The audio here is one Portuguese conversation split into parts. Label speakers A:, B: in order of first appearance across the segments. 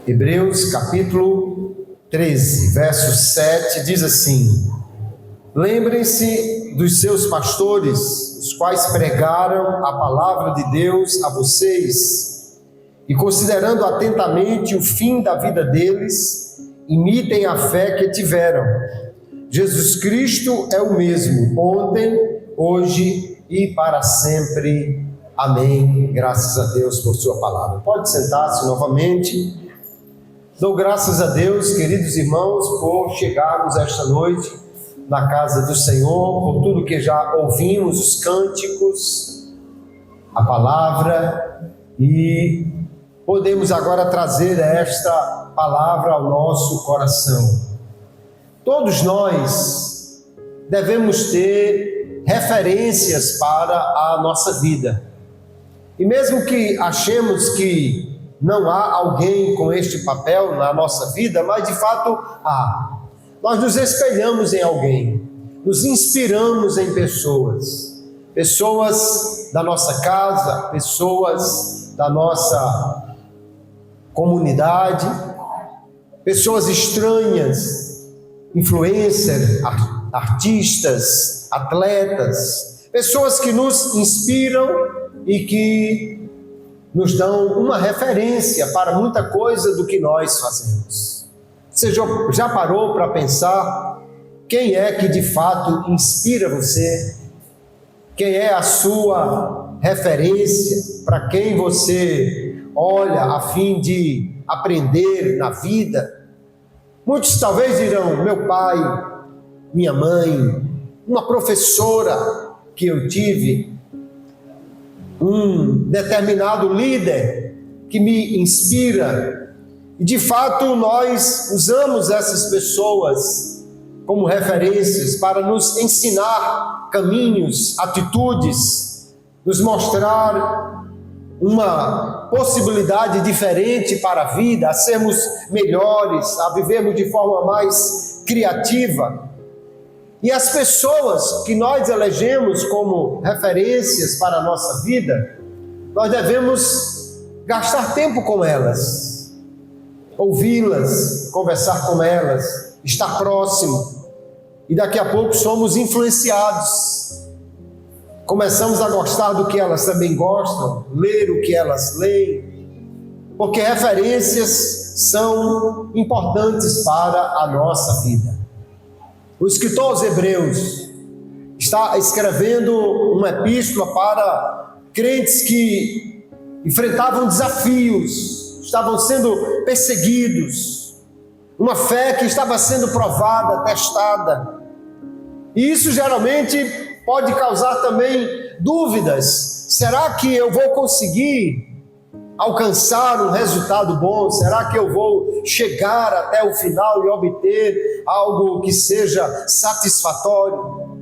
A: Hebreus capítulo 13, verso 7, diz assim: lembrem-se dos seus pastores, os quais pregaram a palavra de Deus a vocês, e considerando atentamente o fim da vida deles, imitem a fé que tiveram. Jesus Cristo é o mesmo, ontem, hoje e para sempre. Amém. Graças a Deus por sua palavra. Pode sentar-se novamente. Dou graças a Deus, queridos irmãos, por chegarmos esta noite na casa do Senhor, por tudo que já ouvimos, os cânticos, a palavra, e podemos agora trazer esta palavra ao nosso coração. Todos nós devemos ter referências para a nossa vida. E mesmo que achemos que não há alguém com este papel na nossa vida, mas de fato há. Nós nos espelhamos em alguém, nos inspiramos em pessoas da nossa casa, pessoas da nossa comunidade, pessoas estranhas, influencers, artistas, atletas, pessoas que nos inspiram e que nos dão uma referência para muita coisa do que nós fazemos. Você já parou para pensar quem é que de fato inspira você? Quem é a sua referência? Para quem você olha a fim de aprender na vida? Muitos talvez dirão: meu pai, minha mãe, uma professora que eu tive, um determinado líder que me inspira. E de fato nós usamos essas pessoas como referências para nos ensinar caminhos, atitudes, nos mostrar uma possibilidade diferente para a vida, a sermos melhores, a vivermos de forma mais criativa. E as pessoas que nós elegemos como referências para a nossa vida, nós devemos gastar tempo com elas, ouvi-las, conversar com elas, estar próximo. E daqui a pouco somos influenciados. Começamos a gostar do que elas também gostam, ler o que elas leem, porque referências são importantes para a nossa vida. O escritor aos Hebreus está escrevendo uma epístola para crentes que enfrentavam desafios, estavam sendo perseguidos, uma fé que estava sendo provada, testada. E isso geralmente pode causar também dúvidas. Será que eu vou conseguir alcançar um resultado bom? Será que eu vou chegar até o final e obter algo que seja satisfatório?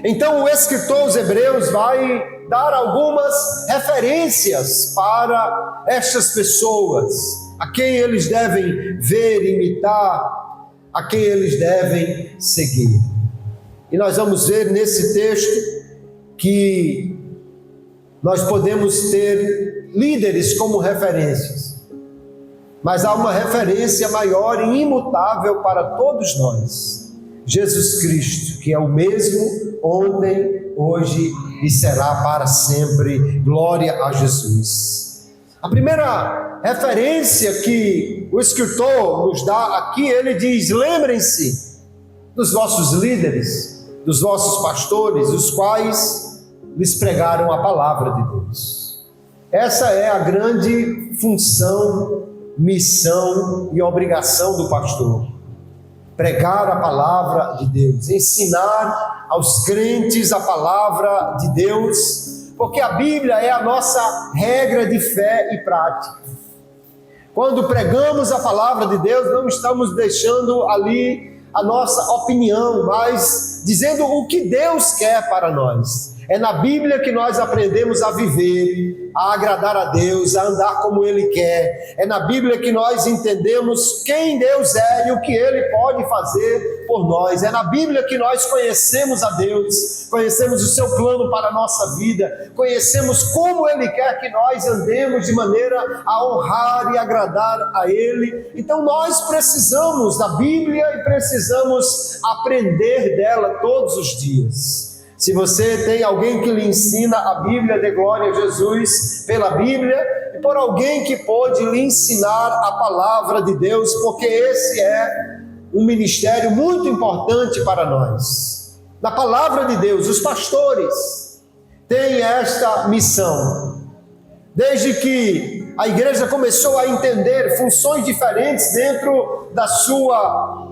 A: Então o escritor aos Hebreus vai dar algumas referências para estas pessoas, a quem eles devem ver, imitar, a quem eles devem seguir. E nós vamos ver nesse texto que nós podemos ter líderes como referências, mas há uma referência maior e imutável para todos nós: Jesus Cristo, que é o mesmo ontem, hoje e será para sempre. Glória a Jesus. A primeira referência que o escritor nos dá aqui, ele diz: lembrem-se dos vossos líderes, dos vossos pastores, os quais lhes pregaram a palavra de Deus. Essa é a grande função, missão e obrigação do pastor: pregar a palavra de Deus, ensinar aos crentes a palavra de Deus, porque a Bíblia é a nossa regra de fé e prática. Quando pregamos a palavra de Deus, não estamos deixando ali a nossa opinião, mas dizendo o que Deus quer para nós. É na Bíblia que nós aprendemos a viver, a agradar a Deus, a andar como Ele quer. É na Bíblia que nós entendemos quem Deus é e o que Ele pode fazer por nós. É na Bíblia que nós conhecemos a Deus, conhecemos o seu plano para a nossa vida, conhecemos como Ele quer que nós andemos de maneira a honrar e agradar a Ele. Então nós precisamos da Bíblia e precisamos aprender dela todos os dias. Se você tem alguém que lhe ensina a Bíblia, dê glória a Jesus pela Bíblia e por alguém que pode lhe ensinar a palavra de Deus, porque esse é um ministério muito importante para nós. Na palavra de Deus, os pastores têm esta missão. Desde que a igreja começou a entender funções diferentes dentro da sua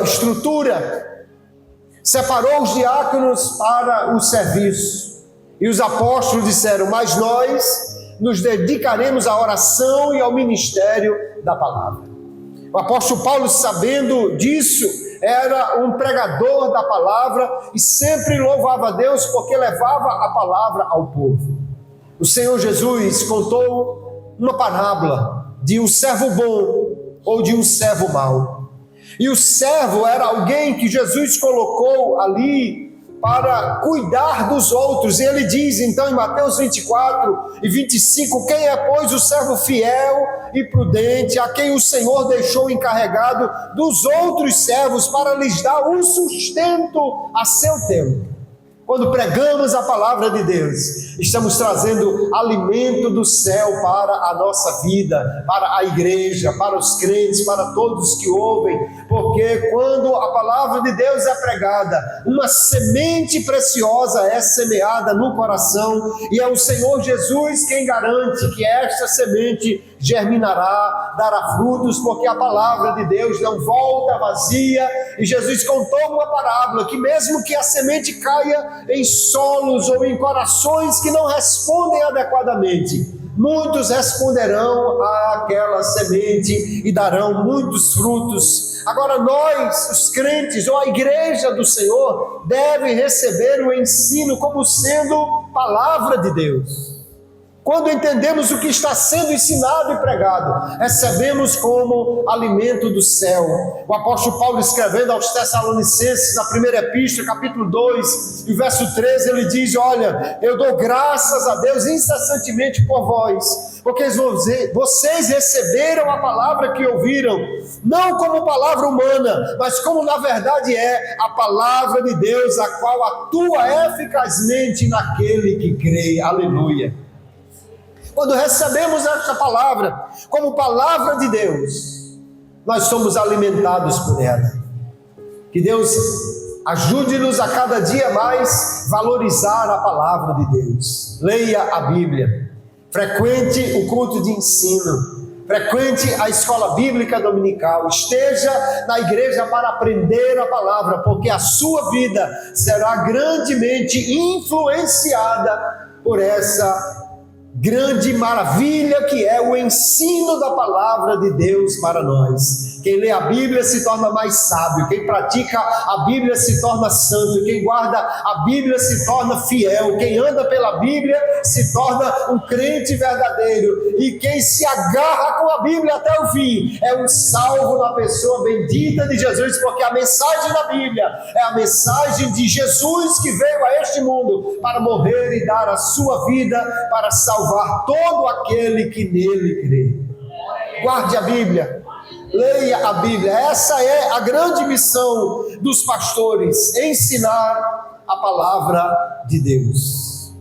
A: estrutura, separou os diáconos para o serviço. E os apóstolos disseram: mas nós nos dedicaremos à oração e ao ministério da palavra. O apóstolo Paulo, sabendo disso, era um pregador da palavra e sempre louvava a Deus porque levava a palavra ao povo. O Senhor Jesus contou uma parábola de um servo bom ou de um servo mau. E o servo era alguém que Jesus colocou ali para cuidar dos outros. E ele diz então em Mateus 24 e 25, quem é, pois, o servo fiel e prudente, a quem o Senhor deixou encarregado dos outros servos para lhes dar o sustento a seu tempo? Quando pregamos a palavra de Deus, estamos trazendo alimento do céu para a nossa vida, para a igreja, para os crentes, para todos que ouvem, porque quando a palavra de Deus é pregada, uma semente preciosa é semeada no coração, e é o Senhor Jesus quem garante que esta semente germinará, dará frutos, porque a palavra de Deus não volta vazia. E Jesus contou uma parábola que mesmo que a semente caia em solos ou em corações que não respondem adequadamente, muitos responderão àquela semente e darão muitos frutos. Agora nós, os crentes ou a igreja do Senhor, deve receber o ensino como sendo palavra de Deus. Quando entendemos o que está sendo ensinado e pregado, recebemos como alimento do céu. O apóstolo Paulo, escrevendo aos Tessalonicenses, na primeira epístola, capítulo 2, e verso 13, ele diz: olha, eu dou graças a Deus incessantemente por vós, porque vocês receberam a palavra que ouviram, não como palavra humana, mas como na verdade é a palavra de Deus, a qual atua eficazmente naquele que crê. Aleluia. Quando recebemos esta palavra como palavra de Deus, nós somos alimentados por ela. Que Deus ajude-nos a cada dia mais valorizar a palavra de Deus. Leia a Bíblia, frequente o culto de ensino, frequente a escola bíblica dominical, esteja na igreja para aprender a palavra, porque a sua vida será grandemente influenciada por essa grande maravilha que é o ensino da palavra de Deus para nós. Quem lê a Bíblia se torna mais sábio, quem pratica a Bíblia se torna santo, quem guarda a Bíblia se torna fiel, quem anda pela Bíblia se torna um crente verdadeiro, e quem se agarra com a Bíblia até o fim é um salvo na pessoa bendita de Jesus, porque a mensagem da Bíblia é a mensagem de Jesus, que veio a este mundo para morrer e dar a sua vida para salvar todo aquele que nele crê. Guarde a Bíblia, leia a Bíblia. Essa é a grande missão dos pastores, ensinar a palavra de Deus.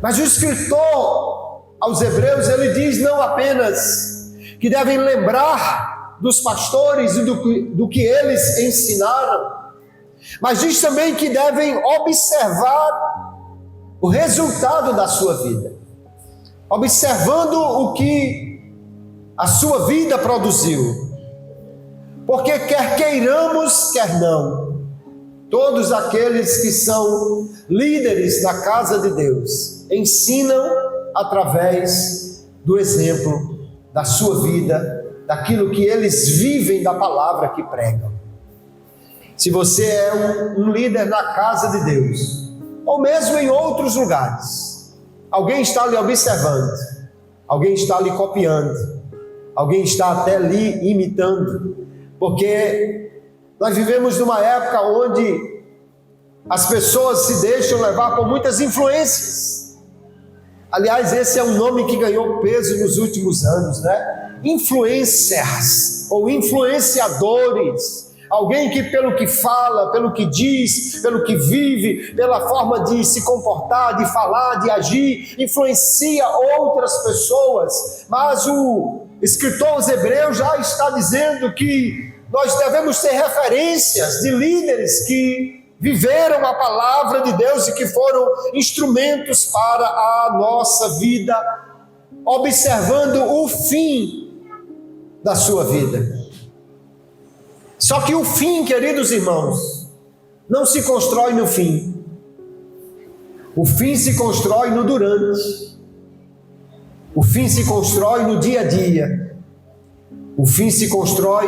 A: Mas o escritor aos Hebreus, ele diz não apenas que devem lembrar dos pastores e do que eles ensinaram, mas diz também que devem observar o resultado da sua vida, observando o que a sua vida produziu. Porque quer queiramos, quer não, todos aqueles que são líderes na casa de Deus ensinam através do exemplo da sua vida, daquilo que eles vivem da palavra que pregam. Se você é um líder na casa de Deus, ou mesmo em outros lugares, alguém está lhe observando, alguém está lhe copiando, alguém está até lhe imitando, porque nós vivemos numa época onde as pessoas se deixam levar por muitas influências. Aliás, esse é um nome que ganhou peso nos últimos anos, né? Influencers ou influenciadores. Alguém que pelo que fala, pelo que diz, pelo que vive, pela forma de se comportar, de falar, de agir, influencia outras pessoas. Mas o escritor aos Hebreus já está dizendo que nós devemos ter referências de líderes que viveram a palavra de Deus e que foram instrumentos para a nossa vida, observando o fim da sua vida. Só que o fim, queridos irmãos, não se constrói no fim. O fim se constrói no durante. O fim se constrói no dia a dia. O fim se constrói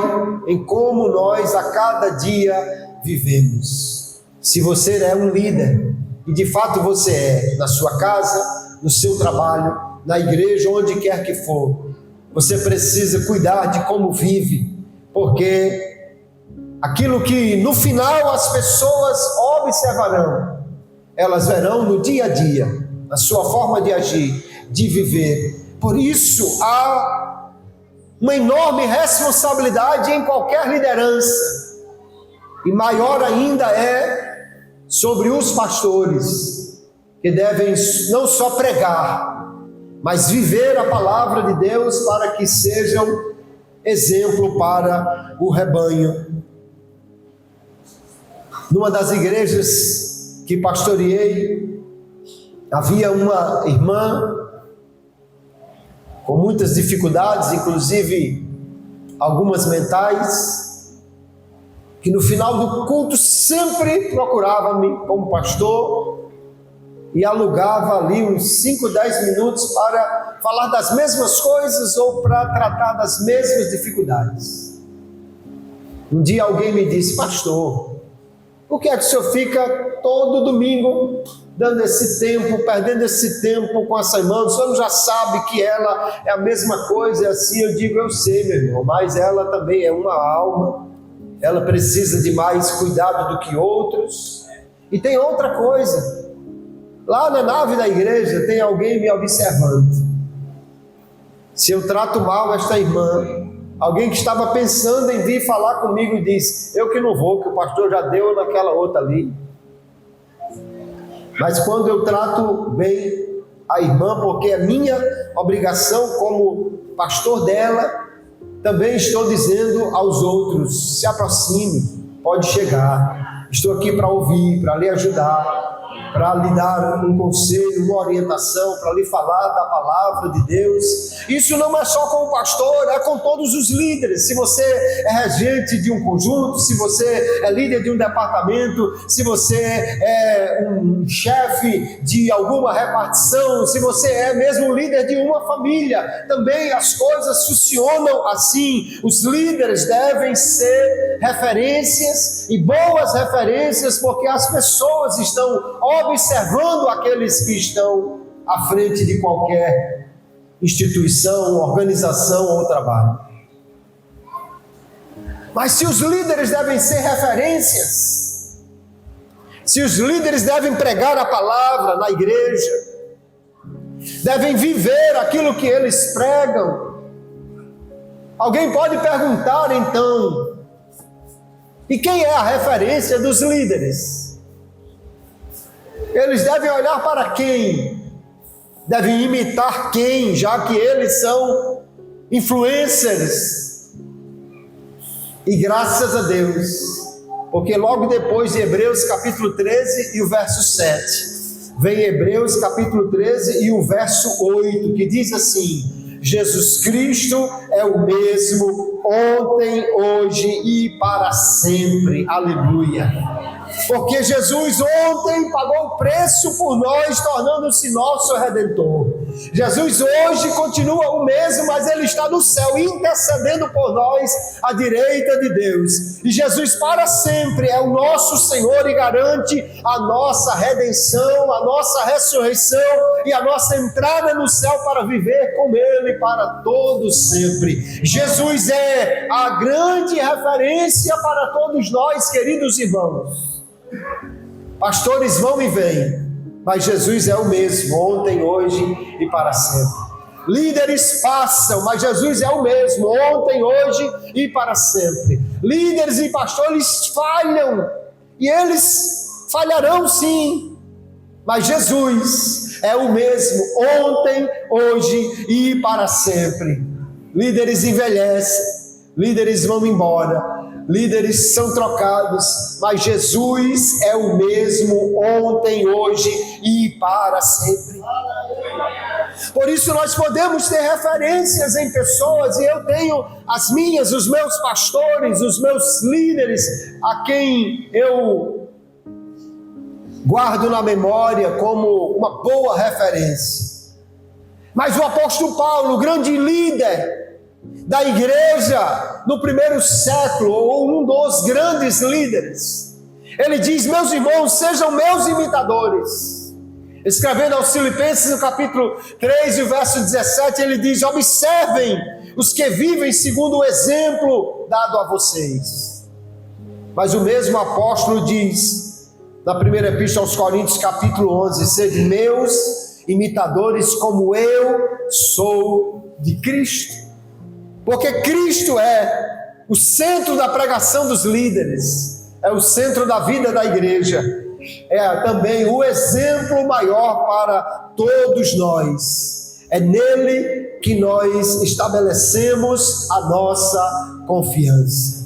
A: em como nós a cada dia vivemos. Se você é um líder, e de fato você é, na sua casa, no seu trabalho, na igreja, onde quer que for, você precisa cuidar de como vive, porque aquilo que no final as pessoas observarão, elas verão no dia a dia, a sua forma de agir, de viver. Por isso há uma enorme responsabilidade em qualquer liderança, e maior ainda é sobre os pastores, que devem não só pregar, mas viver a palavra de Deus para que sejam exemplo para o rebanho. Numa das igrejas que pastoreei, havia uma irmã com muitas dificuldades, inclusive algumas mentais, que no final do culto sempre procurava-me como pastor e alugava ali uns 5, 10 minutos para falar das mesmas coisas ou para tratar das mesmas dificuldades. Um dia alguém me disse: pastor, por que é que o senhor fica todo domingo dando esse tempo, perdendo esse tempo com essa irmã? O senhor não já sabe que ela é a mesma coisa? E assim eu digo: eu sei, meu irmão, mas ela também é uma alma. Ela precisa de mais cuidado do que outros. E tem outra coisa, lá na nave da igreja tem alguém me observando. Se eu trato mal esta irmã, alguém que estava pensando em vir falar comigo diz: eu que não vou, que o pastor já deu naquela outra ali. Mas quando eu trato bem a irmã, porque é minha obrigação como pastor dela, também estou dizendo aos outros: se aproxime, pode chegar, estou aqui para ouvir, para lhe ajudar, para lhe dar um conselho, uma orientação, para lhe falar da palavra de Deus. Isso não é só com o pastor, é com todos os líderes. Se você é regente de um conjunto, se você é líder de um departamento, se você é um chefe de alguma repartição, se você é mesmo líder de uma família, também as coisas funcionam assim. Os líderes devem ser referências, e boas referências, porque as pessoas estão observando aqueles que estão à frente de qualquer instituição, organização ou trabalho. Mas se os líderes devem ser referências, se os líderes devem pregar a palavra na igreja, devem viver aquilo que eles pregam, alguém pode perguntar então: e quem é a referência dos líderes? Eles devem olhar para quem? Devem imitar quem, já que eles são influencers? E graças a Deus, porque logo depois de Hebreus capítulo 13 e o verso 7, vem Hebreus capítulo 13 e o verso 8, que diz assim: Jesus Cristo é o mesmo ontem, hoje e para sempre. Aleluia! Porque Jesus ontem pagou o preço por nós, tornando-se nosso Redentor. Jesus hoje continua o mesmo, mas Ele está no céu intercedendo por nós à direita de Deus. E Jesus para sempre é o nosso Senhor e garante a nossa redenção, a nossa ressurreição e a nossa entrada no céu para viver com Ele para todo sempre. Jesus é a grande referência para todos nós, queridos irmãos. Pastores vão e vêm, mas Jesus é o mesmo, ontem, hoje e para sempre. Líderes passam, mas Jesus é o mesmo, ontem, hoje e para sempre. Líderes e pastores falham, e eles falharão sim, mas Jesus é o mesmo, ontem, hoje e para sempre. Líderes envelhecem, líderes vão embora, líderes são trocados, mas Jesus é o mesmo ontem, hoje e para sempre. Por isso nós podemos ter referências em pessoas, e eu tenho as minhas, os meus pastores, os meus líderes, a quem eu guardo na memória como uma boa referência. Mas o apóstolo Paulo, o grande líder da igreja no primeiro século, ou um dos grandes líderes, ele diz: meus irmãos, sejam meus imitadores. Escrevendo aos Filipenses no capítulo 3 e o verso 17, ele diz: observem os que vivem segundo o exemplo dado a vocês. Mas o mesmo apóstolo diz na primeira epístola aos Coríntios capítulo 11: sede meus imitadores como eu sou de Cristo. Porque Cristo é o centro da pregação dos líderes, é o centro da vida da igreja, é também o exemplo maior para todos nós. É nele que nós estabelecemos a nossa confiança.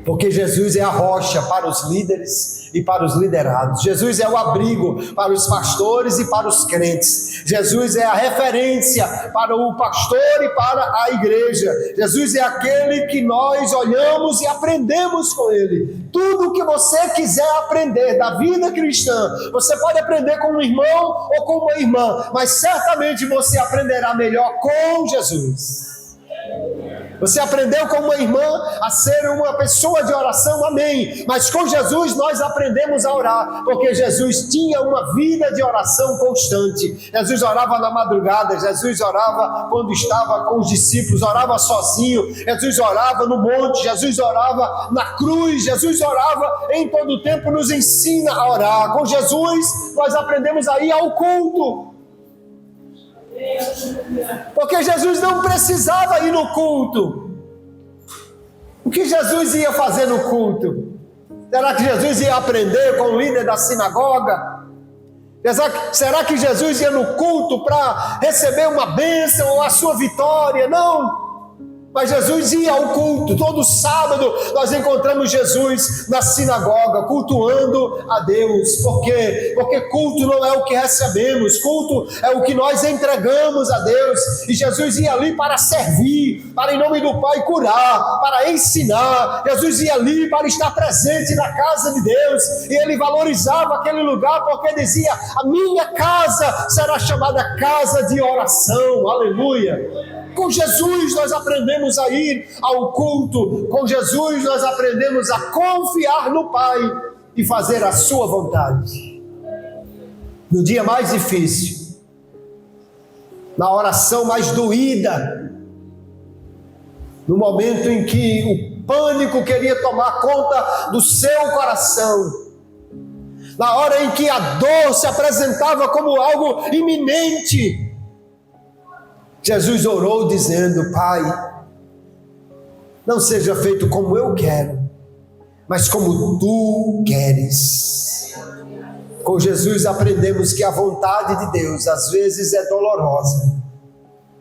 A: Porque Jesus é a rocha para os líderes e para os liderados. Jesus é o abrigo para os pastores e para os crentes. Jesus é a referência para o pastor e para a igreja. Jesus é aquele que nós olhamos e aprendemos com ele. Tudo o que você quiser aprender da vida cristã, você pode aprender com um irmão ou com uma irmã, mas certamente você aprenderá melhor com Jesus. Você aprendeu com uma irmã a ser uma pessoa de oração, amém. Mas com Jesus nós aprendemos a orar, porque Jesus tinha uma vida de oração constante. Jesus orava na madrugada, Jesus orava quando estava com os discípulos, orava sozinho, Jesus orava no monte, Jesus orava na cruz, Jesus orava em todo o tempo, nos ensina a orar. Com Jesus nós aprendemos a ir ao culto. Porque Jesus não precisava ir no culto. O que Jesus ia fazer no culto? Será que Jesus ia aprender com o líder da sinagoga? Será que Jesus ia no culto para receber uma bênção ou a sua vitória? Não. Mas Jesus ia ao culto. Todo sábado nós encontramos Jesus na sinagoga, cultuando a Deus. Por quê? Porque culto não é o que recebemos, culto é o que nós entregamos a Deus. E Jesus ia ali para servir, para em nome do Pai curar, para ensinar. Jesus ia ali para estar presente na casa de Deus. E ele valorizava aquele lugar porque dizia: a minha casa será chamada casa de oração. Aleluia! Com Jesus nós aprendemos a ir ao culto. Com Jesus nós aprendemos a confiar no Pai e fazer a sua vontade. No dia mais difícil, na oração mais doída, no momento em que o pânico queria tomar conta do seu coração, na hora em que a dor se apresentava como algo iminente, Jesus orou dizendo: Pai, não seja feito como eu quero, mas como tu queres. Com Jesus aprendemos que a vontade de Deus às vezes é dolorosa,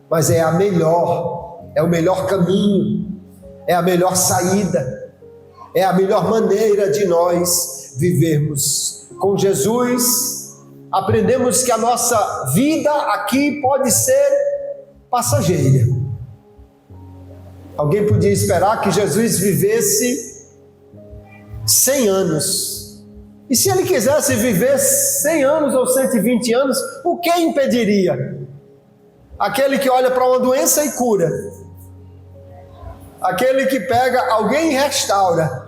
A: mas é a melhor, é o melhor caminho, é a melhor saída, é a melhor maneira de nós vivermos. Com Jesus aprendemos que a nossa vida aqui pode ser passageira. Alguém podia esperar que Jesus vivesse 100 anos. E se ele quisesse viver 100 anos ou 120 anos, o que impediria? aquele que olha para uma doença e cura, aquele que pega alguém e restaura,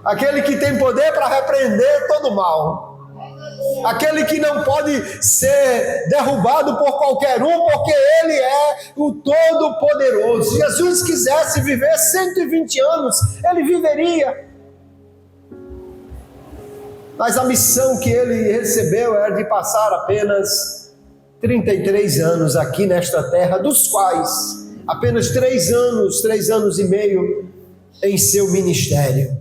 A: aquele que tem poder para repreender todo mal, aquele que não pode ser derrubado por qualquer um, porque Ele é o Todo-Poderoso. Se Jesus quisesse viver 120 anos, Ele viveria. Mas a missão que Ele recebeu era de passar apenas 33 anos aqui nesta terra, dos quais apenas 3 anos e meio em seu ministério.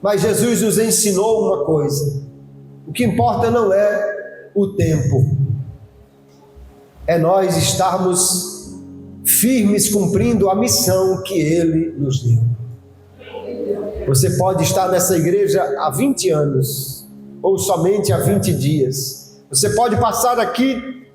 A: Mas Jesus nos ensinou uma coisa: o que importa não é o tempo, é nós estarmos firmes cumprindo a missão que Ele nos deu. Você pode estar nessa igreja há 20 anos, ou somente há 20 dias. Você pode passar aqui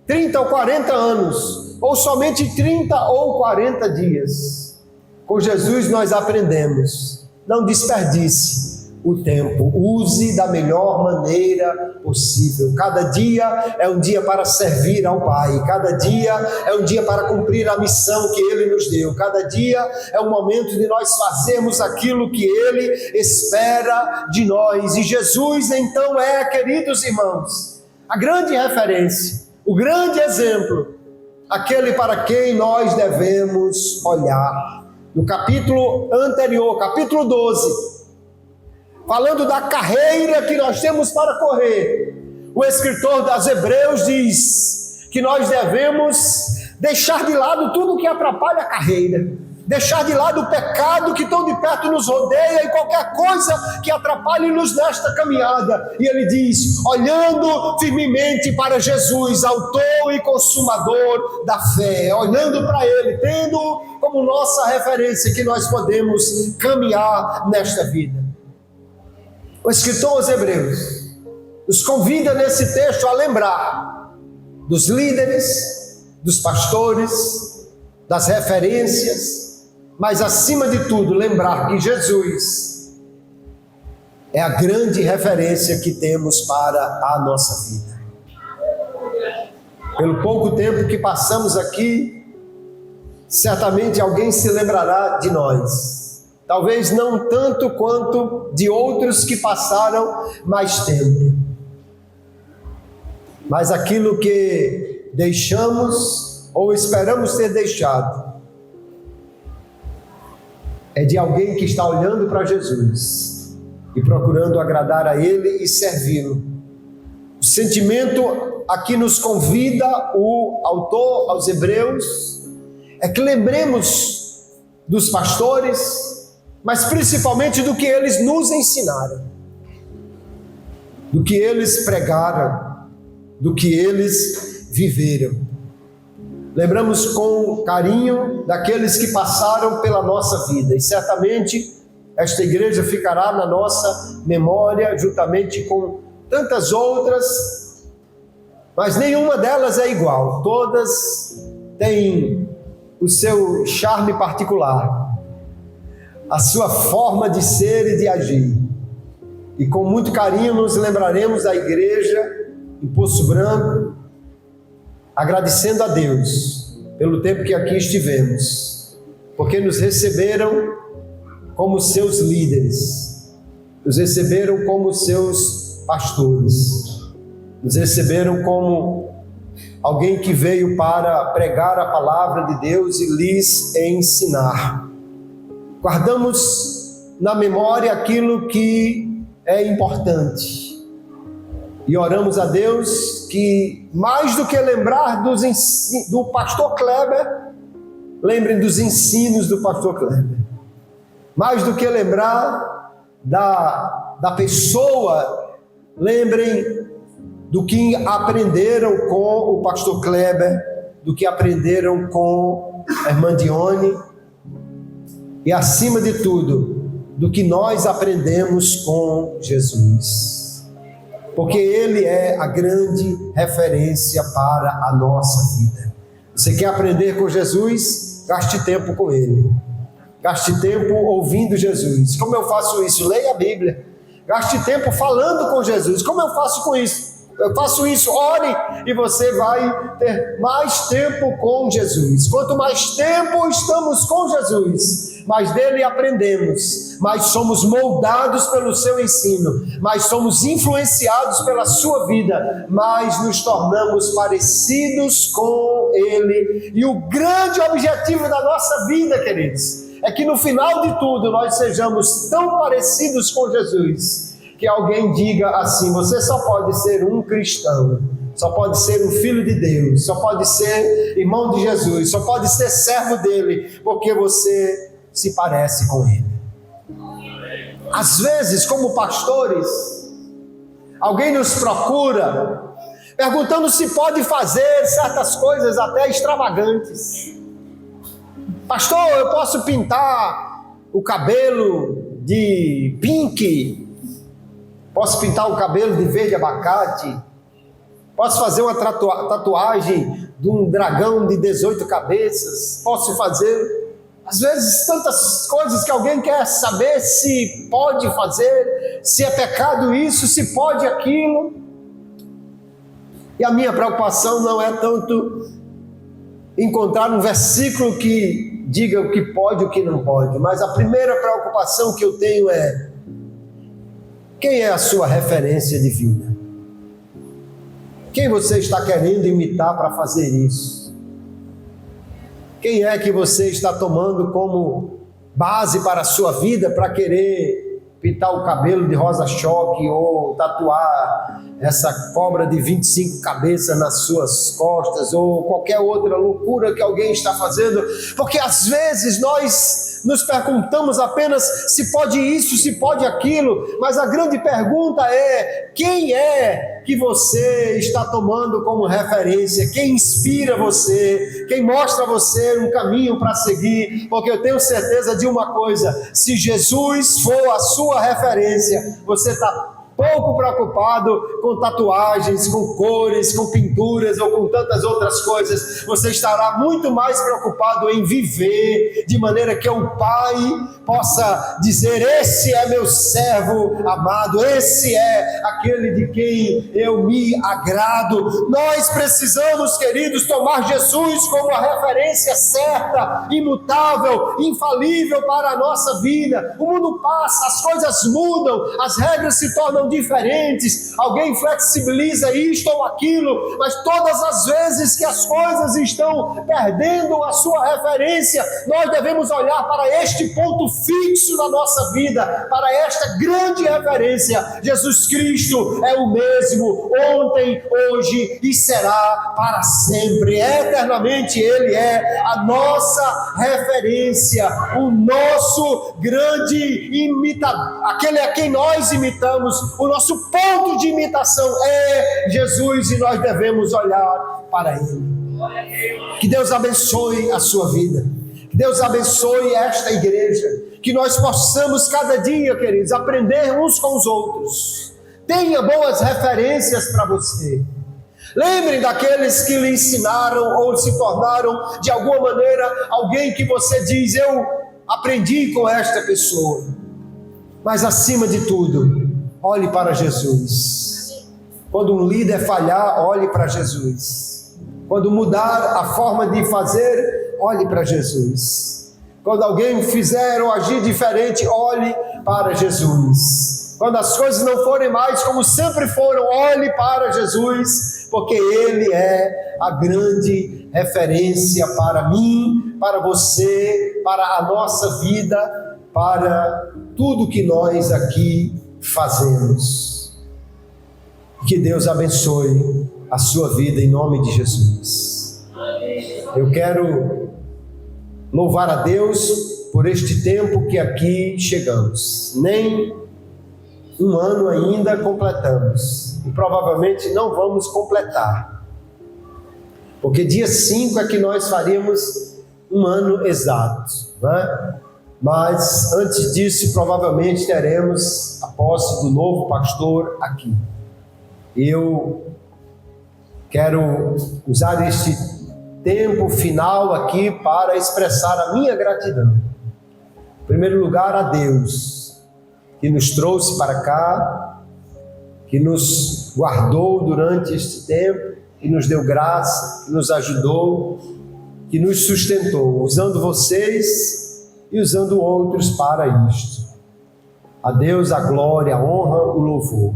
A: 30 ou 40 anos, ou somente 30 ou 40 dias. Com Jesus nós aprendemos: não desperdice o tempo, use da melhor maneira possível. Cada dia é um dia para servir ao Pai, cada dia é um dia para cumprir a missão que Ele nos deu, cada dia é um momento de nós fazermos aquilo que Ele espera de nós. E Jesus então é, queridos irmãos, a grande referência, o grande exemplo, aquele para quem nós devemos olhar. No capítulo anterior, capítulo 12, falando da carreira que nós temos para correr, o escritor das Hebreus diz que nós devemos deixar de lado tudo que atrapalha a carreira, deixar de lado o pecado que tão de perto nos rodeia e qualquer coisa que atrapalhe-nos nesta caminhada. E ele diz: olhando firmemente para Jesus, autor e consumador da fé, olhando para Ele, tendo como nossa referência que nós podemos caminhar nesta vida. O escritor aos Hebreus nos convida nesse texto a lembrar dos líderes, dos pastores, das referências, mas acima de tudo lembrar que Jesus é a grande referência que temos para a nossa vida. Pelo pouco tempo que passamos aqui, certamente alguém se lembrará de nós. Talvez não tanto quanto de outros que passaram mais tempo. Mas aquilo que deixamos ou esperamos ter deixado é de alguém que está olhando para Jesus e procurando agradar a Ele e servi-lo. O sentimento a que nos convida o autor aos Hebreus é que lembremos dos pastores, mas principalmente do que eles nos ensinaram, do que eles pregaram, do que eles viveram. Lembramos com carinho daqueles que passaram pela nossa vida, e certamente esta igreja ficará na nossa memória, juntamente com tantas outras, mas nenhuma delas é igual, todas têm o seu charme particular, a sua forma de ser e de agir. E com muito carinho nos lembraremos da igreja em Poço Branco, agradecendo a Deus pelo tempo que aqui estivemos, porque nos receberam como seus líderes, nos receberam como seus pastores, nos receberam como alguém que veio para pregar a palavra de Deus e lhes ensinar. Guardamos na memória aquilo que é importante e oramos a Deus que, mais do que lembrar do pastor Kleber, lembrem dos ensinos do pastor Kleber. Mais do que lembrar da pessoa, lembrem do que aprenderam com o pastor Kleber, do que aprenderam com a irmã Dione, e acima de tudo, do que nós aprendemos com Jesus, porque Ele é a grande referência para a nossa vida. Você quer aprender com Jesus? Gaste tempo com Ele, gaste tempo ouvindo Jesus. Como eu faço isso? Leia a Bíblia. Gaste tempo falando com Jesus. Como eu faço eu faço isso, ore, e você vai ter mais tempo com Jesus. Quanto mais tempo estamos com Jesus, mais dele aprendemos, mais somos moldados pelo seu ensino, mais somos influenciados pela sua vida, mais nos tornamos parecidos com ele. E o grande objetivo da nossa vida, queridos, é que no final de tudo nós sejamos tão parecidos com Jesus, que alguém diga assim: você só pode ser um cristão, só pode ser um filho de Deus, só pode ser irmão de Jesus, só pode ser servo dele, porque você se parece com ele. Às vezes, como pastores, alguém nos procura perguntando se pode fazer certas coisas até extravagantes. Pastor, eu posso pintar o cabelo de pink? Posso pintar o cabelo de verde abacate? Posso fazer uma tatuagem de um dragão de 18 cabeças? Posso fazer, às vezes, tantas coisas que alguém quer saber se pode fazer, se é pecado isso, se pode aquilo. E a minha preocupação não é tanto encontrar um versículo que diga o que pode e o que não pode, mas a primeira preocupação que eu tenho é: quem é a sua referência divina? Quem você está querendo imitar para fazer isso? Quem é que você está tomando como base para a sua vida para querer pintar o cabelo de rosa-choque ou tatuar essa cobra de 25 cabeças nas suas costas ou qualquer outra loucura que alguém está fazendo? Porque às vezes nós nos perguntamos apenas se pode isso, se pode aquilo, mas a grande pergunta é: quem é que você está tomando como referência? Quem inspira você? Quem mostra a você um caminho para seguir? Porque eu tenho certeza de uma coisa: se Jesus for a sua referência, você está pouco preocupado com tatuagens, com cores, com pinturas ou com tantas outras coisas. Você estará muito mais preocupado em viver de maneira que o Pai possa dizer: esse é meu servo amado, esse é aquele de quem eu me agrado. Nós precisamos, queridos, tomar Jesus como a referência certa, imutável, infalível para a nossa vida. O mundo passa, as coisas mudam, as regras se tornam diferentes, alguém flexibiliza isto ou aquilo, mas todas as vezes que as coisas estão perdendo a sua referência, nós devemos olhar para este ponto fixo na nossa vida, para esta grande referência: Jesus Cristo é o mesmo ontem, hoje e será para sempre, eternamente. Ele é a nossa referência, o nosso grande imitador, aquele a quem nós imitamos. O nosso ponto de imitação é Jesus e nós devemos olhar para Ele. Que Deus abençoe a sua vida, que Deus abençoe esta igreja, que nós possamos cada dia, queridos, aprender uns com os outros. Tenha boas referências para você. Lembrem daqueles que lhe ensinaram ou se tornaram de alguma maneira alguém que você diz: eu aprendi com esta pessoa. Mas acima de tudo, olhe para Jesus. Quando um líder falhar, olhe para Jesus. Quando mudar a forma de fazer, olhe para Jesus. Quando alguém fizer ou agir diferente, olhe para Jesus. Quando as coisas não forem mais como sempre foram, olhe para Jesus, porque Ele é a grande referência para mim, para você, para a nossa vida, para tudo que nós aqui fazemos. Que Deus abençoe a sua vida em nome de Jesus. Eu quero louvar a Deus por este tempo que aqui chegamos. Nem um ano ainda completamos e provavelmente não vamos completar, porque dia 5 é que nós faríamos um ano exato, né? Mas antes disso, provavelmente teremos a posse do novo pastor aqui. Eu quero usar este tempo final aqui para expressar a minha gratidão. Em primeiro lugar, a Deus, que nos trouxe para cá, que nos guardou durante este tempo, que nos deu graça, que nos ajudou, que nos sustentou, usando vocês e usando outros para isto. A Deus a glória, a honra, o louvor.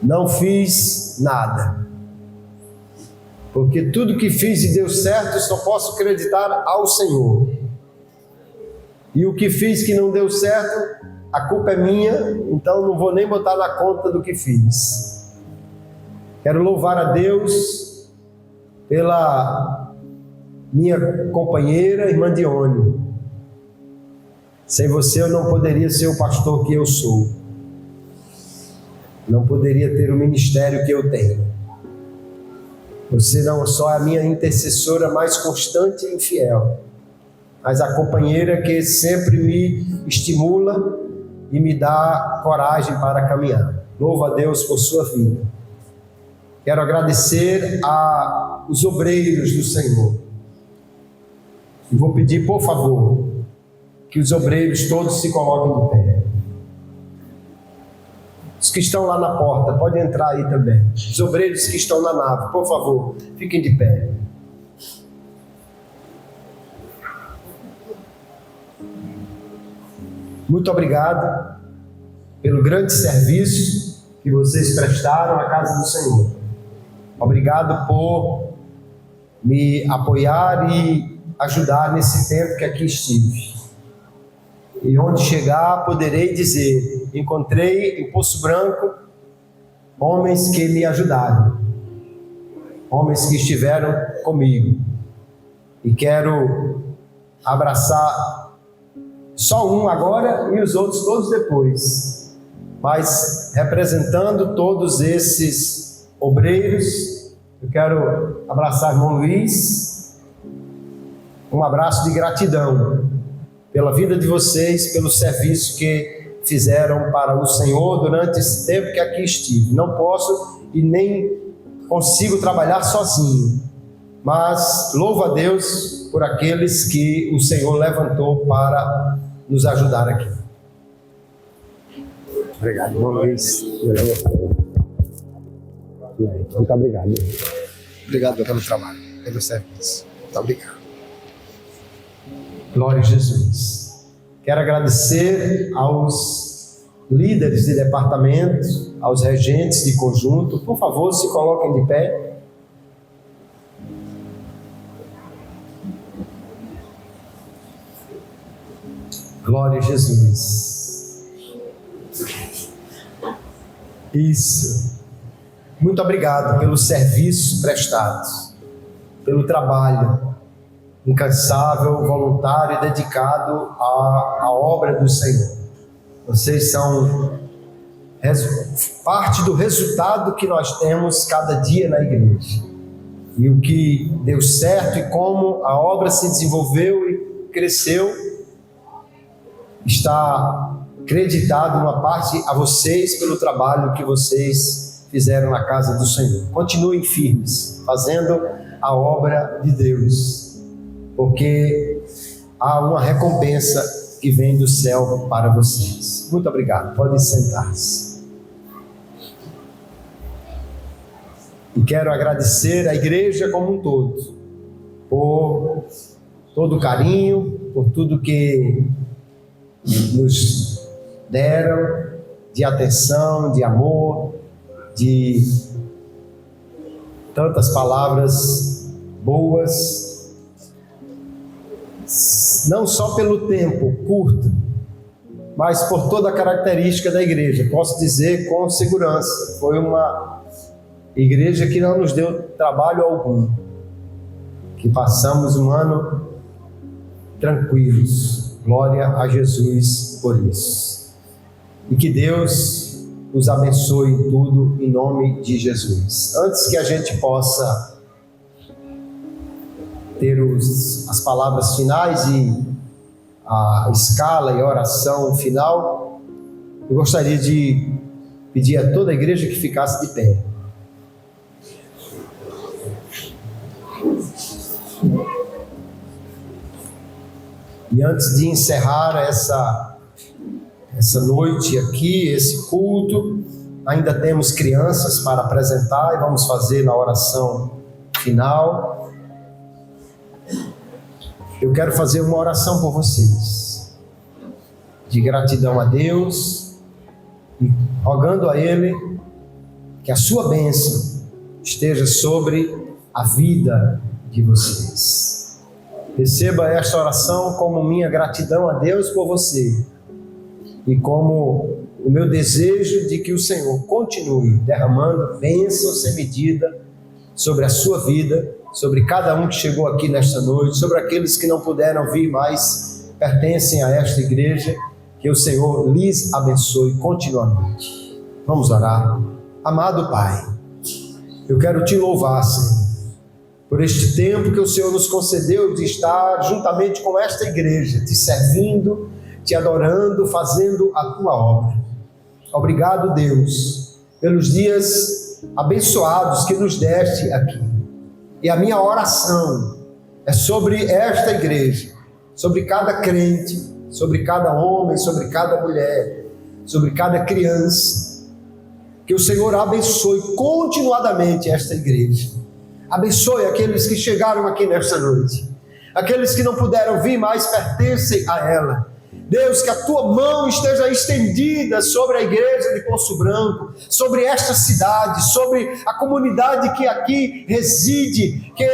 A: Não fiz nada, porque tudo que fiz e deu certo só posso acreditar ao Senhor. E o que fiz que não deu certo, a culpa é minha, então não vou nem botar na conta do que fiz. Quero louvar a Deus pela minha companheira, irmã Dione. Sem você eu não poderia ser o pastor que eu sou. Não poderia ter o ministério que eu tenho. Você não só é a minha intercessora mais constante e fiel, mas a companheira que sempre me estimula e me dá coragem para caminhar. Louvo a Deus por sua vida. Quero agradecer aos obreiros do Senhor. E vou pedir, por favor, que os obreiros todos se coloquem de pé. Os que estão lá na porta, podem entrar aí também. Os obreiros que estão na nave, por favor, fiquem de pé. Muito obrigado pelo grande serviço que vocês prestaram à casa do Senhor. Obrigado por me apoiar e ajudar nesse tempo que aqui estive. E onde chegar, poderei dizer: encontrei em Poço Branco homens que me ajudaram, homens que estiveram comigo. E quero abraçar só um agora e os outros todos depois, mas representando todos esses obreiros, eu quero abraçar o irmão Luiz. Um abraço de gratidão pela vida de vocês, pelo serviço que fizeram para o Senhor durante esse tempo que aqui estive. Não posso e nem consigo trabalhar sozinho, mas louvo a Deus por aqueles que o Senhor levantou para nos ajudar aqui. Obrigado, irmão Luiz. Muito obrigado. Obrigado pelo trabalho, pelo serviço. Muito obrigado. Glória a Jesus. Quero agradecer aos líderes de departamento, aos regentes de conjunto. Por favor, se coloquem de pé. Glória a Jesus. Isso. Muito obrigado pelos serviços prestados, pelo trabalho incansável, voluntário e dedicado à obra do Senhor. Vocês são parte do resultado que nós temos cada dia na igreja. E o que deu certo e como a obra se desenvolveu e cresceu está acreditado uma parte a vocês pelo trabalho que vocês fizeram na casa do Senhor. Continuem firmes, fazendo a obra de Deus, porque há uma recompensa que vem do céu para vocês. Muito obrigado. Podem sentar-se. E quero agradecer à igreja como um todo, por todo o carinho, por tudo que nos deram de atenção, de amor, de tantas palavras boas, não só pelo tempo curto, mas por toda a característica da igreja. Posso dizer com segurança, foi uma igreja que não nos deu trabalho algum, que passamos um ano tranquilos. Glória a Jesus por isso. E que Deus os abençoe em tudo, em nome de Jesus. Antes que a gente possa ter as palavras finais e a escala e a oração final, eu gostaria de pedir a toda a igreja que ficasse de pé. E antes de encerrar essa noite aqui, esse culto, ainda temos crianças para apresentar e vamos fazer na oração final. Eu quero fazer uma oração por vocês, de gratidão a Deus e rogando a Ele que a sua bênção esteja sobre a vida de vocês. Receba esta oração como minha gratidão a Deus por você e como o meu desejo de que o Senhor continue derramando bênção sem medida sobre a sua vida, sobre cada um que chegou aqui nesta noite, sobre aqueles que não puderam vir mais, pertencem a esta igreja, que o Senhor lhes abençoe continuamente. Vamos orar. Amado Pai, eu quero te louvar, Senhor, por este tempo que o Senhor nos concedeu de estar juntamente com esta igreja, te servindo, te adorando, fazendo a tua obra. Obrigado, Deus, pelos dias abençoados que nos deste aqui. E a minha oração é sobre esta igreja, sobre cada crente, sobre cada homem, sobre cada mulher, sobre cada criança. Que o Senhor abençoe continuadamente esta igreja. Abençoe aqueles que chegaram aqui nesta noite. Aqueles que não puderam vir mais pertencem a ela. Deus, que a tua mão esteja estendida sobre a igreja de Poço Branco, sobre esta cidade, sobre a comunidade que aqui reside, que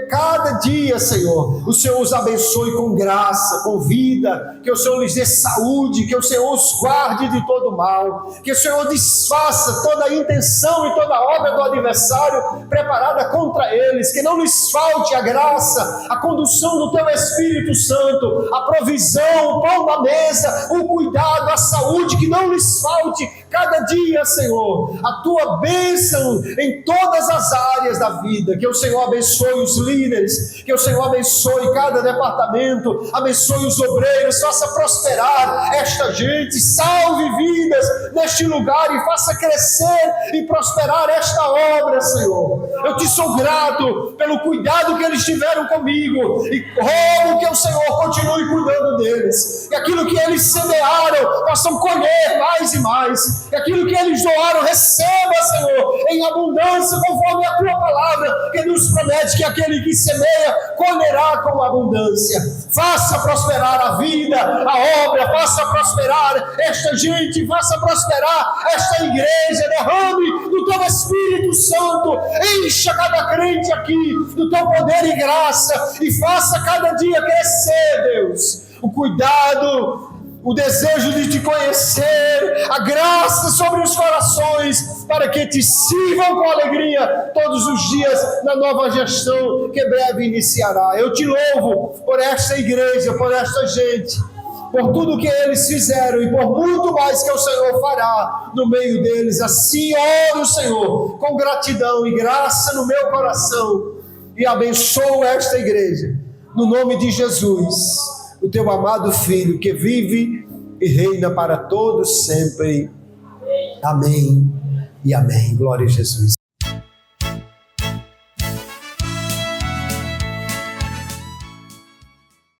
A: cada dia, Senhor, o Senhor os abençoe com graça, com vida, que o Senhor lhes dê saúde, que o Senhor os guarde de todo mal, que o Senhor desfaça toda a intenção e toda a obra do adversário preparada contra eles, que não lhes falte a graça, a condução do teu Espírito Santo, a provisão, o pão da mesa, o cuidado, a saúde, que não lhes falte cada dia, Senhor, a tua bênção em todas as áreas da vida, que o Senhor abençoe os líderes, que o Senhor abençoe cada departamento, abençoe os obreiros, faça prosperar esta gente, salve vidas neste lugar e faça crescer e prosperar esta obra, Senhor. Eu te sou grato pelo cuidado que eles tiveram comigo e rogo que o Senhor continue cuidando deles, que aquilo que eles semearam possam colher mais e mais, que aquilo que eles doaram receba, Senhor, em abundância, conforme a tua palavra, que nos promete que aquele que semeia colherá com abundância. Faça prosperar a vida, a obra, faça prosperar esta gente, faça prosperar esta igreja, derrame do teu Espírito Santo, encha cada crente aqui do teu poder e graça e faça cada dia crescer, Deus, o cuidado, o desejo de te conhecer, a graça sobre os corações, para que te sirvam com alegria todos os dias na nova gestão que breve iniciará. Eu te louvo por esta igreja, por esta gente, por tudo que eles fizeram e por muito mais que o Senhor fará no meio deles. Assim oro, Senhor, com gratidão e graça no meu coração, e abençoo esta igreja, no nome de Jesus, o teu amado Filho, que vive e reina para todos sempre. Amém e amém. Glória a Jesus.